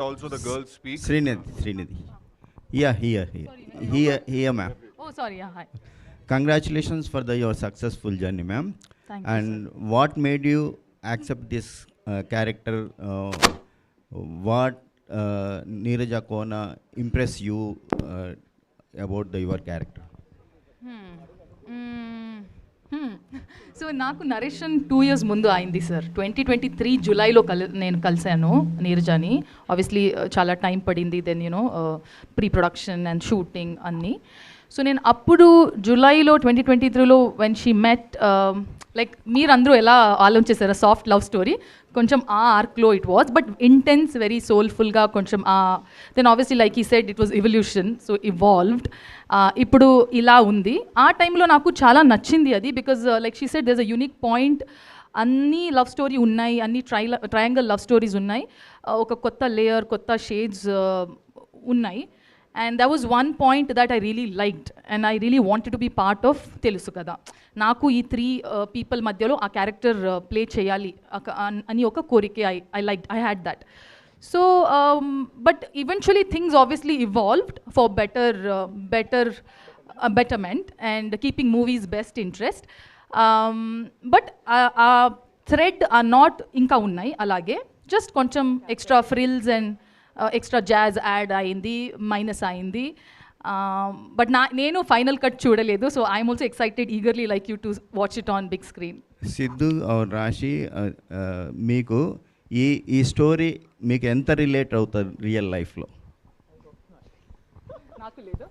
also the girls speak. Srinidhi. Here, ma'am. Oh, sorry. Yeah, hi. Congratulations for your successful journey, ma'am. Thank you, And what made you accept this character? What Neeraja Kona impress you about your character? So నాకు narration 2 years ముందు అయింది sir. 2023 జూలైలో నేను కలిశాను నీరజాని. Obviously చాలా time పడింది, then pre production and shooting అన్నీ. సో నేను అప్పుడు జూలైలో 2023లో వెన్ షీ మెట్, లైక్ మీరందరూ ఎలా ఆలోచించారా సాఫ్ట్ లవ్ స్టోరీ, కొంచెం ఆ ఆర్క్లో it was, but intense very సోల్ఫుల్గా కొంచెం దెన్ ఆబ్వియస్లీ లైక్ ఈ said it was evolution, so evolved. ఇప్పుడు ఇలా ఉంది. ఆ టైంలో నాకు చాలా నచ్చింది అది, because like she said there is a unique point. అన్ని లవ్ స్టోరీ ఉన్నాయి, అన్ని ట్రయాంగిల్ లవ్ స్టోరీస్ ఉన్నాయి, ఒక కొత్త లేయర్, కొత్త షేడ్స్ ఉన్నాయి. And that was one point that I really liked and I really wanted to be part of Telusu Kada. Naku ee 3 people madhyalo aa character play cheyali ani oka korike I liked, I had that. So but eventually things obviously evolved for betterment and keeping movies best interest. But thread are not inka unnai alage, just koncham extra frills and extra jazz add అయింది, minus అయింది. But నేను final cut చూడలేదు, so I'm also excited eagerly like you to watch it on big screen. Siddhu or Raashi, మీకు ఈ story మీకు ఎంత relate అవుతుంది real లైఫ్లో? నాకు లేదు.